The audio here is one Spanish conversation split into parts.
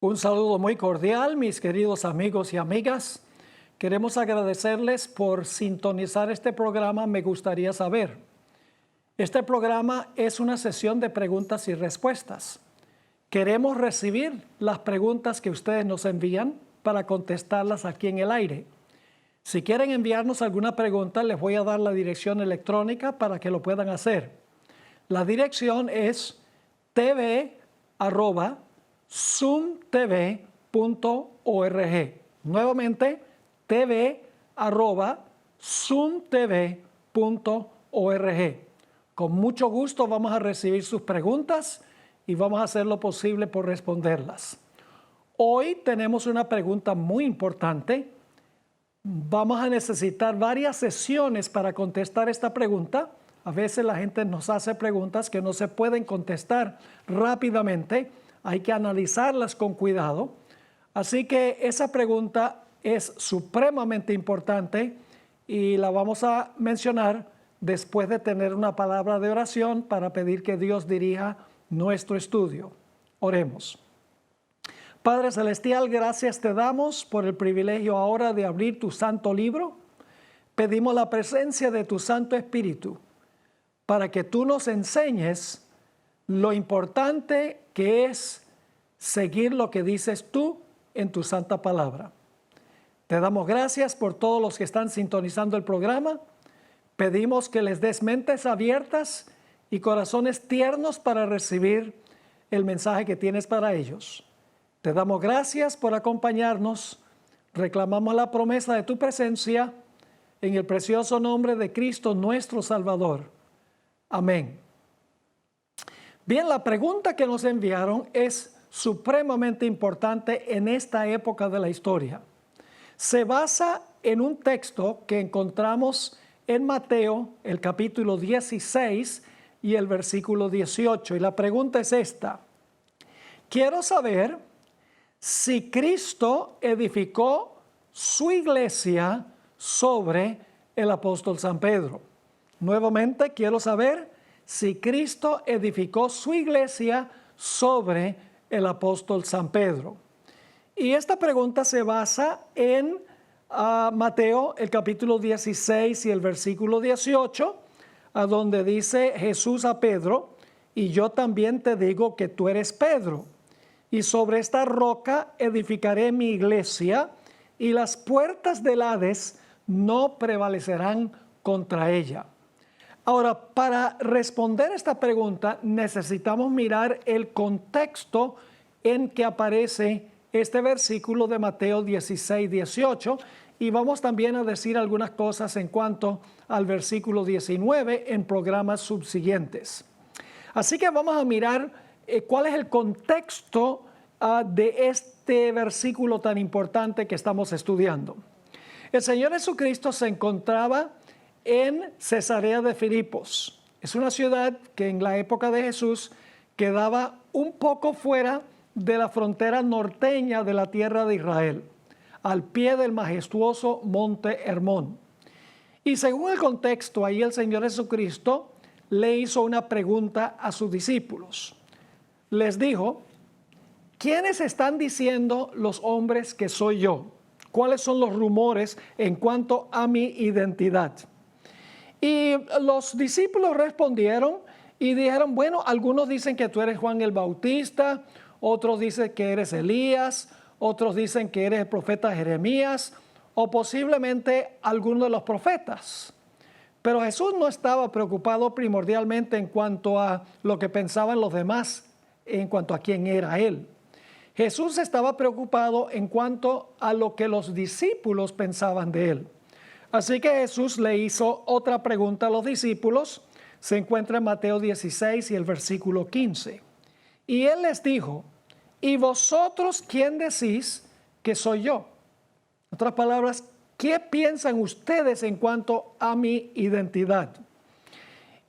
Un saludo muy cordial, mis queridos amigos y amigas. Queremos agradecerles por sintonizar este programa Me Gustaría Saber. Este programa es una sesión de preguntas y respuestas. Queremos recibir las preguntas que ustedes nos envían para contestarlas aquí en el aire. Si quieren enviarnos alguna pregunta, les voy a dar la dirección electrónica para que lo puedan hacer. La dirección es tv@zoomtv.org. Nuevamente, tv@zoomtv.org. Con mucho gusto vamos a recibir sus preguntas y vamos a hacer lo posible por responderlas. Hoy tenemos una pregunta muy importante. Vamos a necesitar varias sesiones para contestar esta pregunta. A veces la gente nos hace preguntas que no se pueden contestar rápidamente. Hay que analizarlas con cuidado. Así que esa pregunta es supremamente importante y la vamos a mencionar después de tener una palabra de oración para pedir que Dios dirija nuestro estudio. Oremos. Padre Celestial, gracias te damos por el privilegio ahora de abrir tu santo libro. Pedimos la presencia de tu Santo Espíritu para que tú nos enseñes lo importante que es seguir lo que dices tú en tu santa palabra. Te damos gracias por todos los que están sintonizando el programa. Pedimos que les des mentes abiertas y corazones tiernos para recibir el mensaje que tienes para ellos. Te damos gracias por acompañarnos. Reclamamos la promesa de tu presencia en el precioso nombre de Cristo nuestro Salvador. Amén. Bien, la pregunta que nos enviaron es supremamente importante en esta época de la historia. Se basa en un texto que encontramos en Mateo, el capítulo 16 y el versículo 18. Y la pregunta es esta: quiero saber si Cristo edificó su iglesia sobre el apóstol San Pedro. Nuevamente, quiero saber si Cristo edificó su iglesia sobre el apóstol San Pedro. Y esta pregunta se basa en Mateo, el capítulo 16 y el versículo 18, a donde dice Jesús a Pedro: y yo también te digo que tú eres Pedro, y sobre esta roca edificaré mi iglesia, y las puertas del Hades no prevalecerán contra ella. Ahora, para responder esta pregunta necesitamos mirar el contexto en que aparece este versículo de Mateo 16, 18, y vamos también a decir algunas cosas en cuanto al versículo 19 en programas subsiguientes. Así que vamos a mirar cuál es el contexto de este versículo tan importante que estamos estudiando. El Señor Jesucristo se encontraba en Cesarea de Filipos. Es una ciudad que en la época de Jesús quedaba un poco fuera de la frontera norteña de la tierra de Israel, al pie del majestuoso monte Hermón. Y según el contexto, ahí el Señor Jesucristo le hizo una pregunta a sus discípulos. Les dijo: ¿quiénes están diciendo los hombres que soy yo? ¿Cuáles son los rumores en cuanto a mi identidad? Y los discípulos respondieron y dijeron: bueno, algunos dicen que tú eres Juan el Bautista, otros dicen que eres Elías, otros dicen que eres el profeta Jeremías, o posiblemente alguno de los profetas. Pero Jesús no estaba preocupado primordialmente en cuanto a lo que pensaban los demás, en cuanto a quién era Él. Jesús estaba preocupado en cuanto a lo que los discípulos pensaban de Él. Así que Jesús le hizo otra pregunta a los discípulos. Se encuentra en Mateo 16 y el versículo 15. Y Él les dijo: ¿y vosotros quién decís que soy yo? En otras palabras, ¿qué piensan ustedes en cuanto a mi identidad?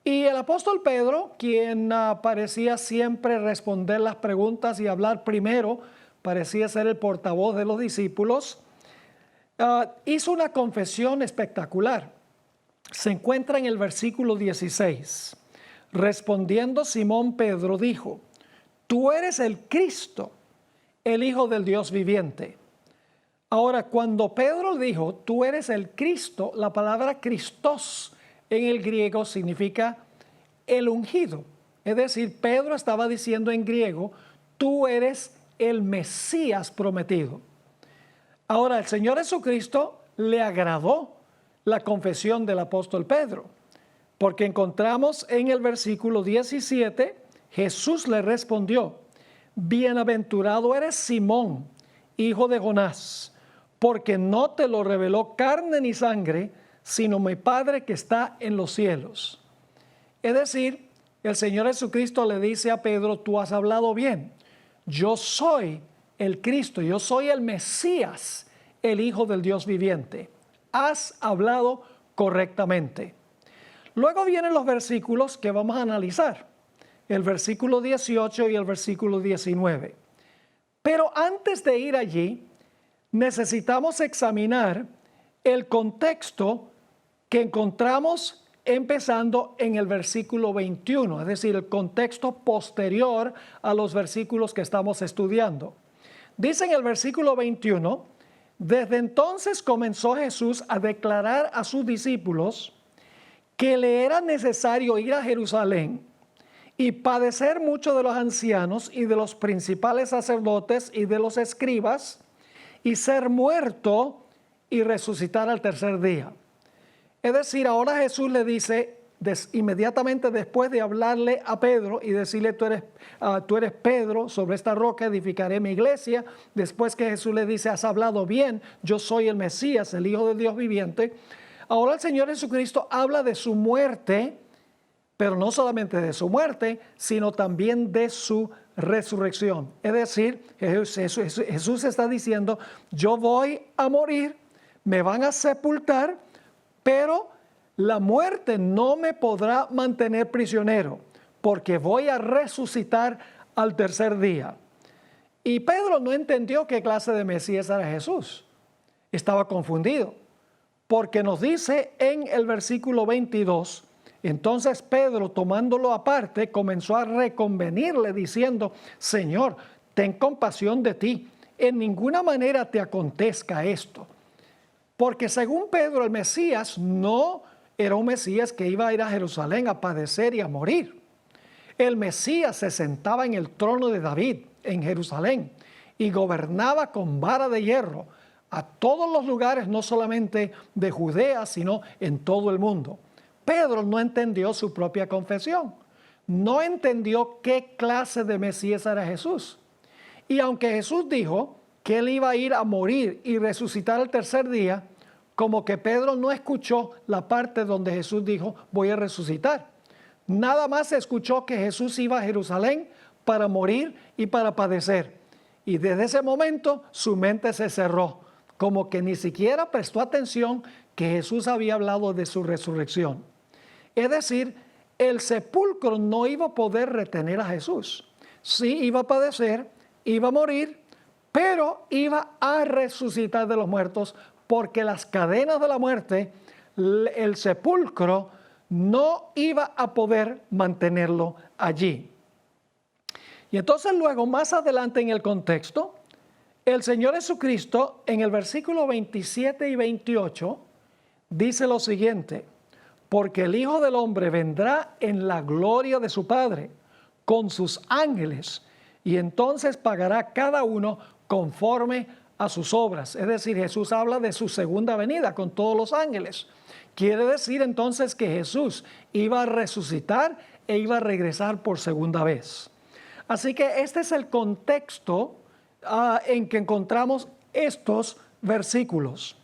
Y el apóstol Pedro, quien parecía siempre responder las preguntas y hablar primero, parecía ser el portavoz de los discípulos, hizo una confesión espectacular. Se encuentra en el versículo 16. Respondiendo Simón Pedro dijo: tú eres el Cristo, el Hijo del Dios viviente. Ahora, cuando Pedro dijo, tú eres el Cristo, la palabra Christos en el griego significa el ungido. Es decir, Pedro estaba diciendo en griego, tú eres el Mesías prometido. Ahora, el Señor Jesucristo le agradó la confesión del apóstol Pedro, porque encontramos en el versículo 17, Jesús le respondió, bienaventurado eres Simón, hijo de Jonás, porque no te lo reveló carne ni sangre, sino mi Padre que está en los cielos. Es decir, el Señor Jesucristo le dice a Pedro, tú has hablado bien, yo soy el Cristo, yo soy el Mesías, el Hijo del Dios viviente. Has hablado correctamente. Luego vienen los versículos que vamos a analizar, el versículo 18 y el versículo 19. Pero antes de ir allí, necesitamos examinar el contexto que encontramos empezando en el versículo 21, es decir, el contexto posterior a los versículos que estamos estudiando. Dice en el versículo 21, desde entonces comenzó Jesús a declarar a sus discípulos que le era necesario ir a Jerusalén y padecer mucho de los ancianos y de los principales sacerdotes y de los escribas y ser muerto y resucitar al tercer día. Es decir, ahora Jesús le dice, inmediatamente después de hablarle a Pedro y decirle, tú eres Pedro, sobre esta roca edificaré mi iglesia. Después que Jesús le dice, has hablado bien, yo soy el Mesías, el Hijo del Dios viviente. Ahora el Señor Jesucristo habla de su muerte, pero no solamente de su muerte, sino también de su resurrección. Es decir, Jesús está diciendo, yo voy a morir, me van a sepultar, pero la muerte no me podrá mantener prisionero, porque voy a resucitar al tercer día. Y Pedro no entendió qué clase de Mesías era Jesús. Estaba confundido, porque nos dice en el versículo 22, entonces Pedro, tomándolo aparte, comenzó a reconvenirle diciendo, Señor, ten compasión de ti, en ninguna manera te acontezca esto. Porque según Pedro, el Mesías no era un Mesías que iba a ir a Jerusalén a padecer y a morir. El Mesías se sentaba en el trono de David en Jerusalén y gobernaba con vara de hierro a todos los lugares, no solamente de Judea, sino en todo el mundo. Pedro no entendió su propia confesión, no entendió qué clase de Mesías era Jesús. Y aunque Jesús dijo que él iba a ir a morir y resucitar el tercer día, como que Pedro no escuchó la parte donde Jesús dijo, voy a resucitar. Nada más escuchó que Jesús iba a Jerusalén para morir y para padecer. Y desde ese momento su mente se cerró, como que ni siquiera prestó atención que Jesús había hablado de su resurrección. Es decir, el sepulcro no iba a poder retener a Jesús. Sí iba a padecer, iba a morir, pero iba a resucitar de los muertos, porque las cadenas de la muerte, el sepulcro, no iba a poder mantenerlo allí. Y entonces luego, más adelante en el contexto, el Señor Jesucristo en el versículo 27 y 28 dice lo siguiente, porque el Hijo del Hombre vendrá en la gloria de su Padre con sus ángeles y entonces pagará cada uno conforme a sus obras. Es decir, Jesús habla de su segunda venida con todos los ángeles. Quiere decir entonces que Jesús iba a resucitar e iba a regresar por segunda vez. Así que este es el contexto en que encontramos estos versículos.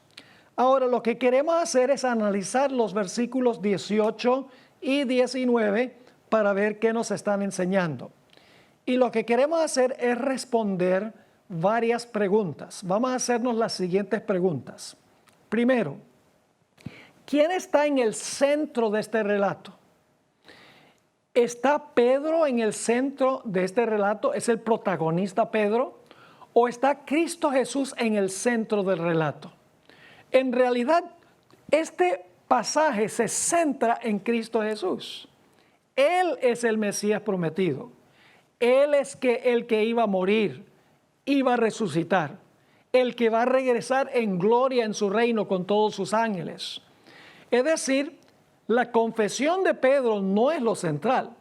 Ahora lo que queremos hacer es analizar los versículos 18 y 19 para ver qué nos están enseñando. Y lo que queremos hacer es responder varias preguntas. Vamos a hacernos las siguientes preguntas. Primero, ¿quién está en el centro de este relato? ¿Está Pedro en el centro de este relato? ¿Es el protagonista Pedro? ¿O está Cristo Jesús en el centro del relato? En realidad, este pasaje se centra en Cristo Jesús. Él es el Mesías prometido. Él es el que iba a morir iba a resucitar, el que va a regresar en gloria en su reino con todos sus ángeles. Es decir, la confesión de Pedro no es lo central.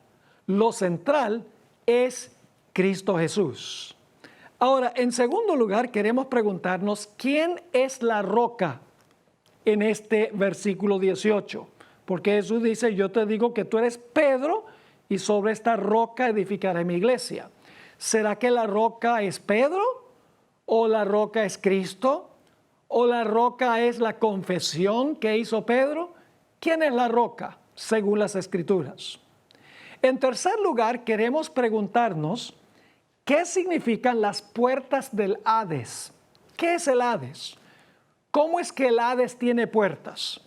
Lo central es Cristo Jesús. Ahora, en segundo lugar, queremos preguntarnos, ¿quién es la roca en este versículo 18? Porque Jesús dice, yo te digo que tú eres Pedro y sobre esta roca edificaré mi iglesia. ¿Será que la roca es Pedro? ¿O la roca es Cristo? ¿O la roca es la confesión que hizo Pedro? ¿Quién es la roca según las Escrituras? En tercer lugar, queremos preguntarnos, ¿qué significan las puertas del Hades? ¿Qué es el Hades? ¿Cómo es que el Hades tiene puertas?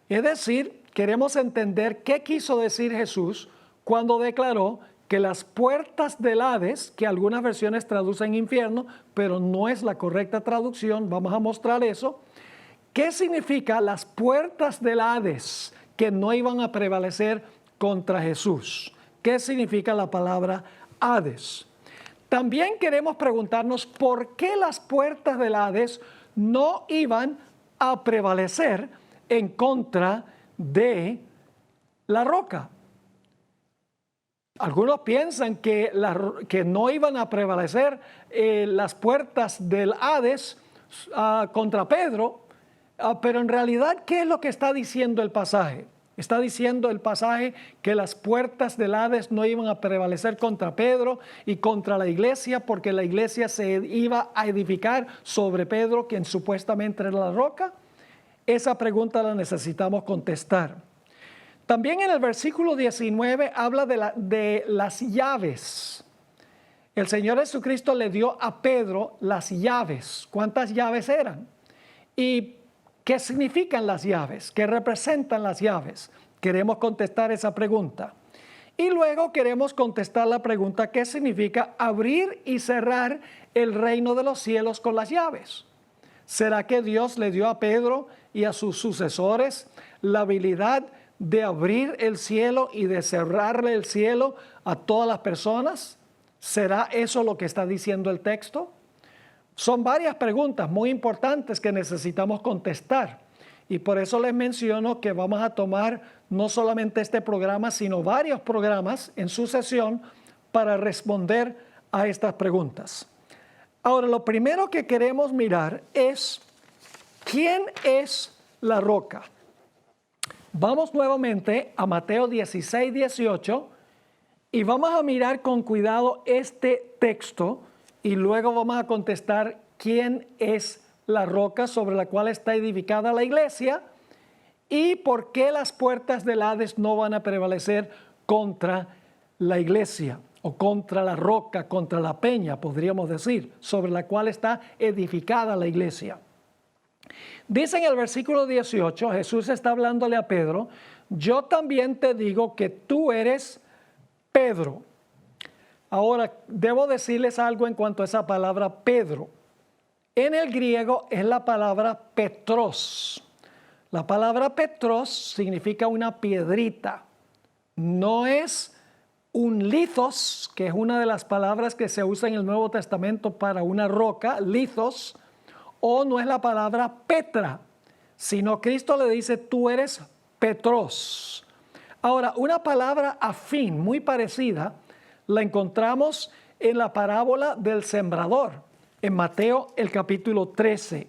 Es decir, queremos entender qué quiso decir Jesús cuando declaró que las puertas del Hades, que algunas versiones traducen infierno, pero no es la correcta traducción, vamos a mostrar eso. ¿Qué significa las puertas del Hades que no iban a prevalecer contra Jesús? ¿Qué significa la palabra Hades? También queremos preguntarnos por qué las puertas del Hades no iban a prevalecer en contra de la roca. Algunos piensan que no iban a prevalecer las puertas del Hades contra Pedro, pero en realidad, ¿qué es lo que está diciendo el pasaje? Está diciendo el pasaje que las puertas del Hades no iban a prevalecer contra Pedro y contra la iglesia, porque la iglesia se iba a edificar sobre Pedro, quien supuestamente era la roca. Esa pregunta la necesitamos contestar. También en el versículo 19 habla de las llaves. El Señor Jesucristo le dio a Pedro las llaves. ¿Cuántas llaves eran? ¿Y qué significan las llaves? ¿Qué representan las llaves? Queremos contestar esa pregunta. Y luego queremos contestar la pregunta, ¿qué significa abrir y cerrar el reino de los cielos con las llaves? ¿Será que Dios le dio a Pedro y a sus sucesores la habilidad de abrir el cielo y de cerrarle el cielo a todas las personas? ¿Será eso lo que está diciendo el texto? Son varias preguntas muy importantes que necesitamos contestar y por eso les menciono que vamos a tomar no solamente este programa, sino varios programas en sucesión para responder a estas preguntas. Ahora, lo primero que queremos mirar es, ¿quién es la roca? Vamos nuevamente a Mateo 16, 18 y vamos a mirar con cuidado este texto y luego vamos a contestar quién es la roca sobre la cual está edificada la iglesia y por qué las puertas del Hades no van a prevalecer contra la iglesia o contra la roca, contra la peña, podríamos decir, sobre la cual está edificada la iglesia. Dice en el versículo 18, Jesús está hablándole a Pedro, yo también te digo que tú eres Pedro. Ahora, debo decirles algo en cuanto a esa palabra Pedro. En el griego es la palabra Petros. La palabra Petros significa una piedrita. No es un lithos, que es una de las palabras que se usa en el Nuevo Testamento para una roca, lithos, o no es la palabra Petra, sino Cristo le dice, tú eres Petros. Ahora, una palabra afín, muy parecida, la encontramos en la parábola del sembrador, en Mateo el capítulo 13.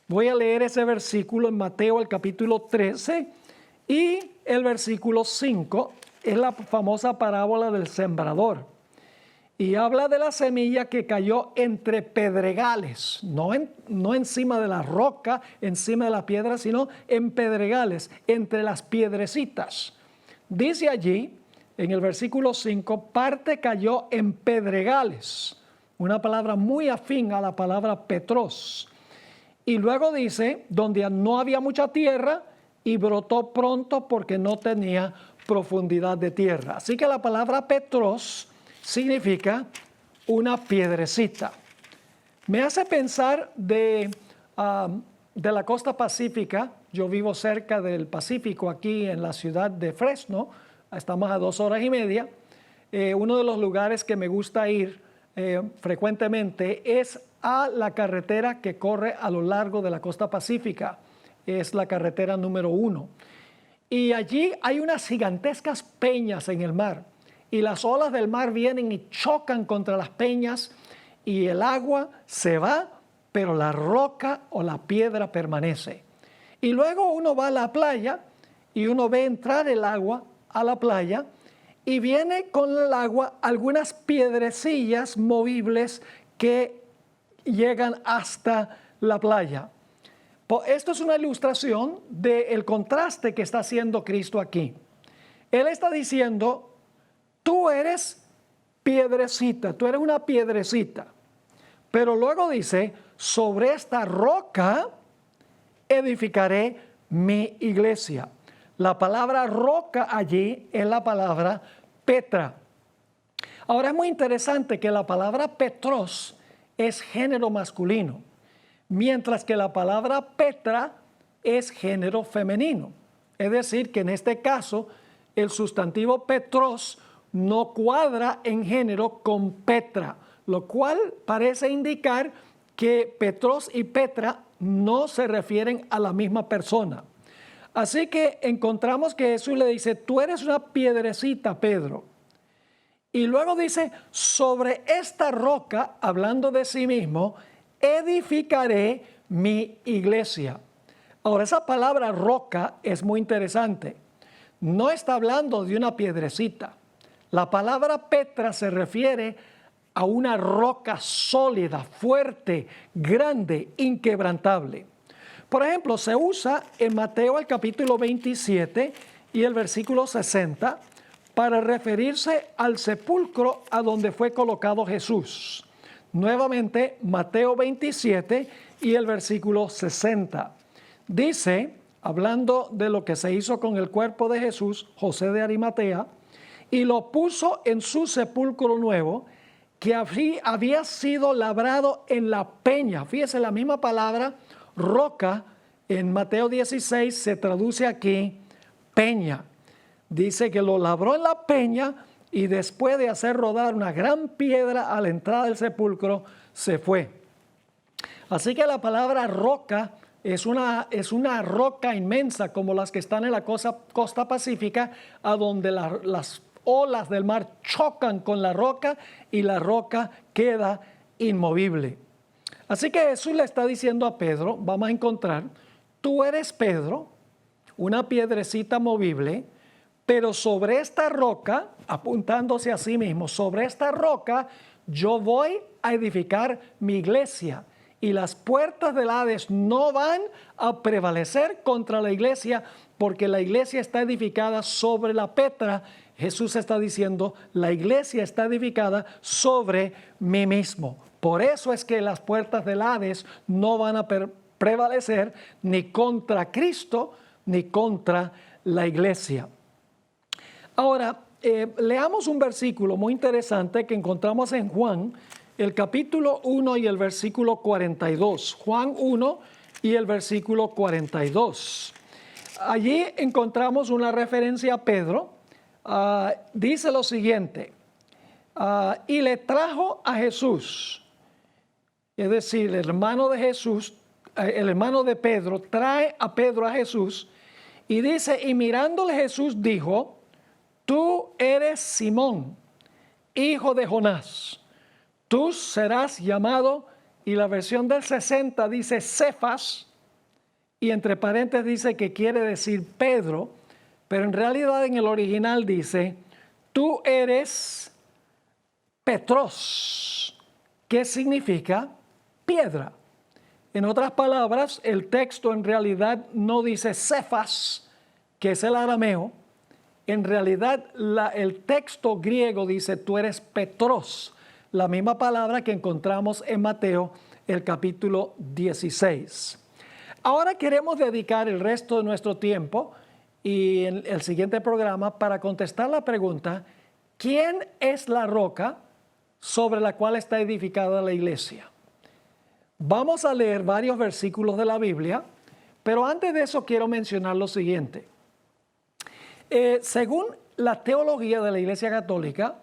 Voy a leer ese versículo en Mateo el capítulo 13 y el versículo 5 es la famosa parábola del sembrador. Y habla de la semilla que cayó entre pedregales, no encima de la roca, encima de la piedra, sino en pedregales, entre las piedrecitas. Dice allí, en el versículo 5, parte cayó en pedregales, una palabra muy afín a la palabra Petros. Y luego dice, donde no había mucha tierra y brotó pronto porque no tenía profundidad de tierra. Así que la palabra Petros significa una piedrecita. Me hace pensar de la costa pacífica. Yo vivo cerca del Pacífico aquí en la ciudad de Fresno. Estamos a 2 horas y media. Uno de los lugares que me gusta ir frecuentemente es a la carretera que corre a lo largo de la costa pacífica. Es la carretera número 1. Y allí hay unas gigantescas peñas en el mar. Y las olas del mar vienen y chocan contra las peñas y el agua se va, pero la roca o la piedra permanece. Y luego uno va a la playa y uno ve entrar el agua a la playa y viene con el agua algunas piedrecillas movibles que llegan hasta la playa. Esto es una ilustración del contraste que está haciendo Cristo aquí. Él está diciendo, tú eres piedrecita, tú eres una piedrecita. Pero luego dice, sobre esta roca edificaré mi iglesia. La palabra roca allí es la palabra Petra. Ahora es muy interesante que la palabra Petros es género masculino, mientras que la palabra Petra es género femenino. Es decir, que en este caso el sustantivo Petros no cuadra en género con Petra, lo cual parece indicar que Petros y Petra no se refieren a la misma persona. Así que encontramos que Jesús le dice, tú eres una piedrecita, Pedro. Y luego dice, sobre esta roca, hablando de sí mismo, edificaré mi iglesia. Ahora, esa palabra roca es muy interesante. No está hablando de una piedrecita. La palabra Petra se refiere a una roca sólida, fuerte, grande, inquebrantable. Por ejemplo, se usa en Mateo el capítulo 27 y el versículo 60 para referirse al sepulcro a donde fue colocado Jesús. Nuevamente, Mateo 27 y el versículo 60. Dice, hablando de lo que se hizo con el cuerpo de Jesús, José de Arimatea, y lo puso en su sepulcro nuevo, que había sido labrado en la peña. Fíjese, la misma palabra roca en Mateo 16 se traduce aquí peña. Dice que lo labró en la peña y después de hacer rodar una gran piedra a la entrada del sepulcro, se fue. Así que la palabra roca es una roca inmensa como las que están en la costa pacífica, a donde las olas del mar chocan con la roca y la roca queda inmovible. Así que Jesús le está diciendo a Pedro, vamos a encontrar, tú eres Pedro, una piedrecita movible, pero sobre esta roca, apuntándose a sí mismo, sobre esta roca yo voy a edificar mi iglesia y las puertas del Hades no van a prevalecer contra la iglesia porque la iglesia está edificada sobre la Petra. Jesús está diciendo, la iglesia está edificada sobre mí mismo. Por eso es que las puertas del Hades no van a prevalecer ni contra Cristo ni contra la iglesia. Ahora, leamos un versículo muy interesante que encontramos en Juan, el capítulo 1 y el versículo 42. Juan 1 y el versículo 42. Allí encontramos una referencia a Pedro. Dice lo siguiente, y le trajo a Jesús, es decir, el hermano de Jesús, el hermano de Pedro, trae a Pedro a Jesús, y dice, y mirándole Jesús dijo, tú eres Simón, hijo de Jonás, tú serás llamado, y la versión del 60 dice Cefas, y entre paréntesis dice que quiere decir Pedro, pero en realidad en el original dice, tú eres Petros, que significa piedra. En otras palabras, el texto en realidad no dice Cefas, que es el arameo. En realidad, el texto griego dice, tú eres Petros, la misma palabra que encontramos en Mateo, el capítulo 16. Ahora queremos dedicar el resto de nuestro tiempo y en el siguiente programa para contestar la pregunta, ¿quién es la roca sobre la cual está edificada la iglesia? Vamos a leer varios versículos de la Biblia, pero antes de eso quiero mencionar lo siguiente. Según la teología de la Iglesia Católica,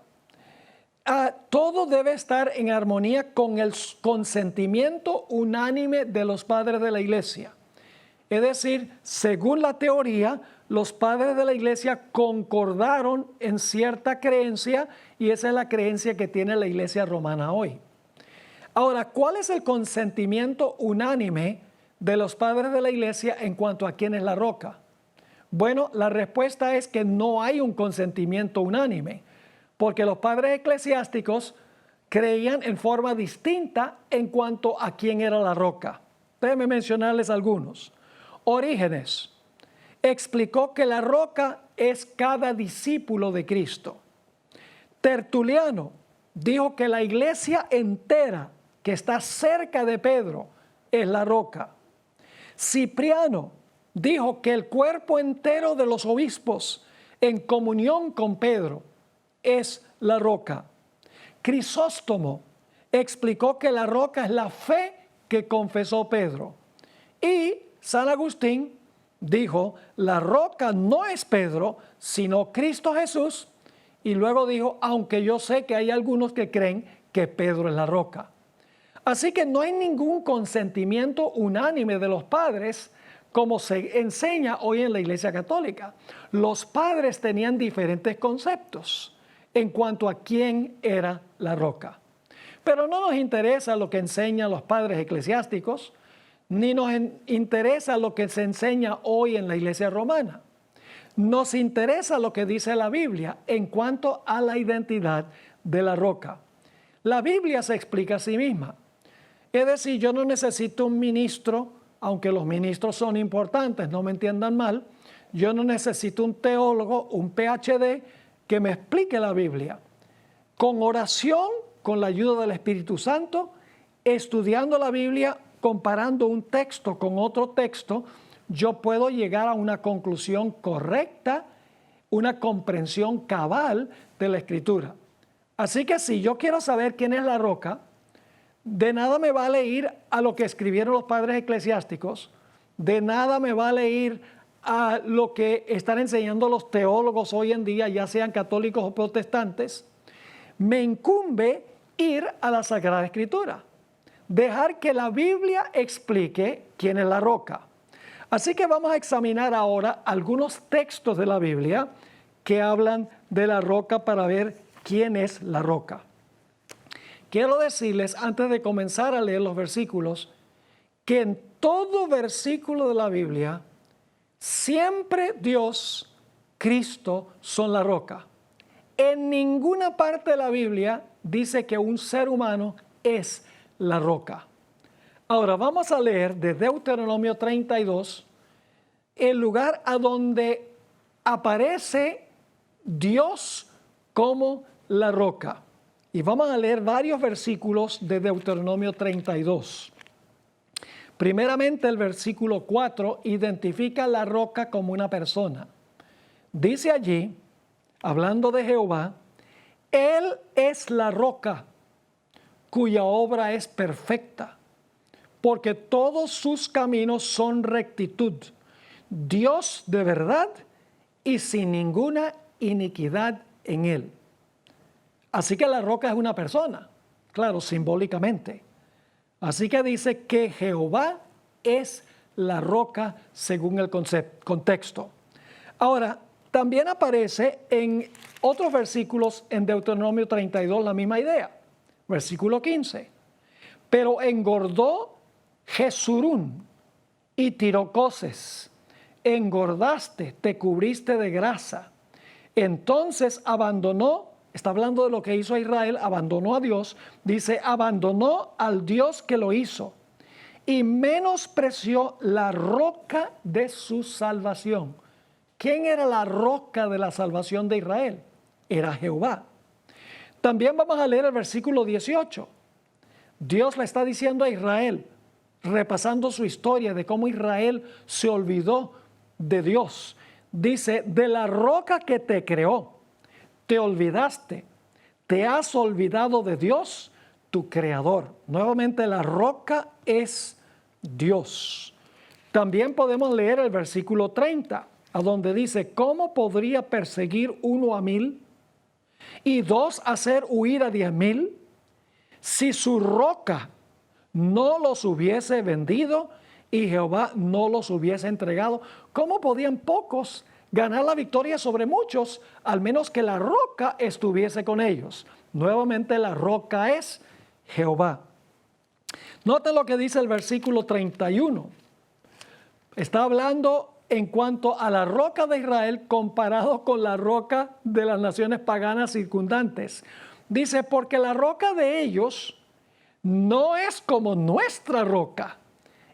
todo debe estar en armonía con el consentimiento unánime de los padres de la iglesia. Es decir, según la teoría, los padres de la iglesia concordaron en cierta creencia y esa es la creencia que tiene la iglesia romana hoy. Ahora, ¿cuál es el consentimiento unánime de los padres de la iglesia en cuanto a quién es la roca? Bueno, la respuesta es que no hay un consentimiento unánime, porque los padres eclesiásticos creían en forma distinta en cuanto a quién era la roca. Déjenme mencionarles algunos. Orígenes explicó que la roca es cada discípulo de Cristo. Tertuliano dijo que la iglesia entera que está cerca de Pedro es la roca. Cipriano dijo que el cuerpo entero de los obispos en comunión con Pedro es la roca. Crisóstomo explicó que la roca es la fe que confesó Pedro. Y San Agustín dijo, la roca no es Pedro, sino Cristo Jesús. Y luego dijo, aunque yo sé que hay algunos que creen que Pedro es la roca. Así que no hay ningún consentimiento unánime de los padres como se enseña hoy en la Iglesia Católica. Los padres tenían diferentes conceptos en cuanto a quién era la roca. Pero no nos interesa lo que enseñan los padres eclesiásticos, ni nos interesa lo que se enseña hoy en la Iglesia romana. Nos interesa lo que dice la Biblia en cuanto a la identidad de la roca. La Biblia se explica a sí misma. Es decir, yo no necesito un ministro, aunque los ministros son importantes, no me entiendan mal. Yo no necesito un teólogo, un PhD, que me explique la Biblia. Con oración, con la ayuda del Espíritu Santo, estudiando la Biblia, comparando un texto con otro texto, yo puedo llegar a una conclusión correcta, una comprensión cabal de la Escritura. Así que si yo quiero saber quién es la roca, de nada me vale ir a lo que escribieron los padres eclesiásticos, de nada me vale ir a lo que están enseñando los teólogos hoy en día, ya sean católicos o protestantes. Me incumbe ir a la Sagrada Escritura, dejar que la Biblia explique quién es la roca. Así que vamos a examinar ahora algunos textos de la Biblia que hablan de la roca para ver quién es la roca. Quiero decirles, antes de comenzar a leer los versículos, que en todo versículo de la Biblia, siempre Dios, Cristo son la roca. En ninguna parte de la Biblia dice que un ser humano es la roca. Ahora vamos a leer de Deuteronomio 32, el lugar a donde aparece Dios como la roca. Y vamos a leer varios versículos de Deuteronomio 32. Primeramente, el versículo 4 identifica la roca como una persona. Dice allí, hablando de Jehová, Él es la roca cuya obra es perfecta, porque todos sus caminos son rectitud, Dios de verdad y sin ninguna iniquidad en Él. Así que la roca es una persona, claro, simbólicamente. Así que dice que Jehová es la roca según el contexto. Ahora, también aparece en otros versículos en Deuteronomio 32 la misma idea. Versículo 15. Pero engordó Jesurún y tiró coces. Engordaste, te cubriste de grasa. Entonces abandonó. Está hablando de lo que hizo Israel, abandonó a Dios. Dice, abandonó al Dios que lo hizo y menospreció la roca de su salvación. ¿Quién era la roca de la salvación de Israel? Era Jehová. También vamos a leer el versículo 18. Dios le está diciendo a Israel, repasando su historia de cómo Israel se olvidó de Dios. Dice, de la roca que te creó. Te olvidaste, te has olvidado de Dios, tu creador. Nuevamente la roca es Dios. También podemos leer el versículo 30, a donde dice, ¿cómo podría perseguir uno a 1000? y 2, hacer huir a 10,000, si su roca no los hubiese vendido y Jehová no los hubiese entregado, ¿cómo podían pocos ganar la victoria sobre muchos, al menos que la roca estuviese con ellos? Nuevamente, la roca es Jehová. Noten lo que dice el versículo 31. Está hablando en cuanto a la roca de Israel comparado con la roca de las naciones paganas circundantes. Dice, porque la roca de ellos no es como nuestra roca,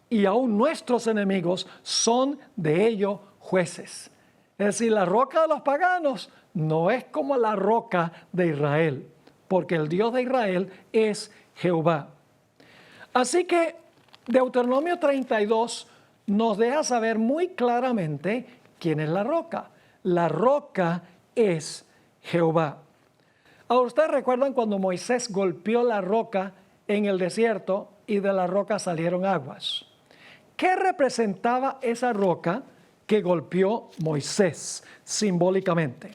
y aún nuestros enemigos son de ellos jueces. Es decir, la roca de los paganos no es como la roca de Israel, porque el Dios de Israel es Jehová. Así que Deuteronomio 32 nos deja saber muy claramente quién es la roca. La roca es Jehová. Ahora, ustedes recuerdan cuando Moisés golpeó la roca en el desierto y de la roca salieron aguas. ¿Qué representaba esa roca que golpeó Moisés simbólicamente?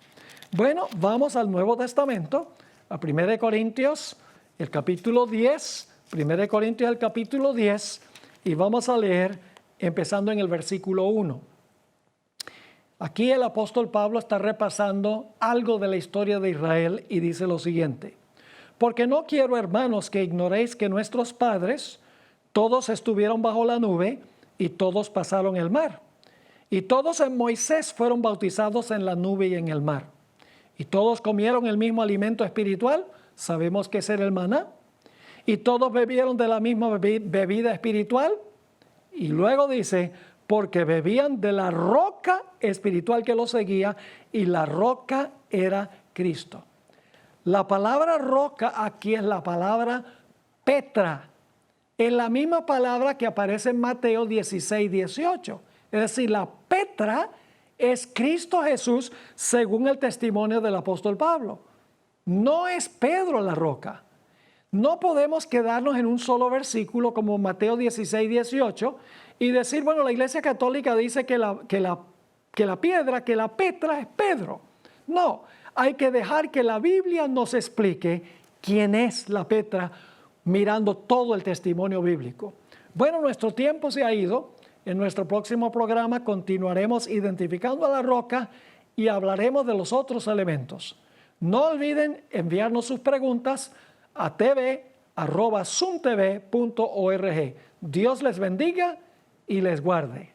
Bueno, vamos al Nuevo Testamento, a 1 Corintios, el capítulo 10, 1 Corintios, el capítulo 10, y vamos a leer empezando en el versículo 1. Aquí el apóstol Pablo está repasando algo de la historia de Israel y dice lo siguiente: porque no quiero, hermanos, que ignoréis que nuestros padres todos estuvieron bajo la nube y todos pasaron el mar. Y todos en Moisés fueron bautizados en la nube y en el mar. Y todos comieron el mismo alimento espiritual, sabemos que es el maná. Y todos bebieron de la misma bebida espiritual. Y luego dice, porque bebían de la roca espiritual que los seguía, y la roca era Cristo. La palabra roca aquí es la palabra Petra. Es la misma palabra que aparece en Mateo 16, 18. Es decir, la Petra es Cristo Jesús según el testimonio del apóstol Pablo. No es Pedro la roca. No podemos quedarnos en un solo versículo como Mateo 16, 18 y decir, bueno, la Iglesia Católica dice que la piedra, que la Petra es Pedro. No, hay que dejar que la Biblia nos explique quién es la Petra mirando todo el testimonio bíblico. Bueno, nuestro tiempo se ha ido. En nuestro próximo programa continuaremos identificando a la roca y hablaremos de los otros elementos. No olviden enviarnos sus preguntas a tv@suntv.org. Dios les bendiga y les guarde.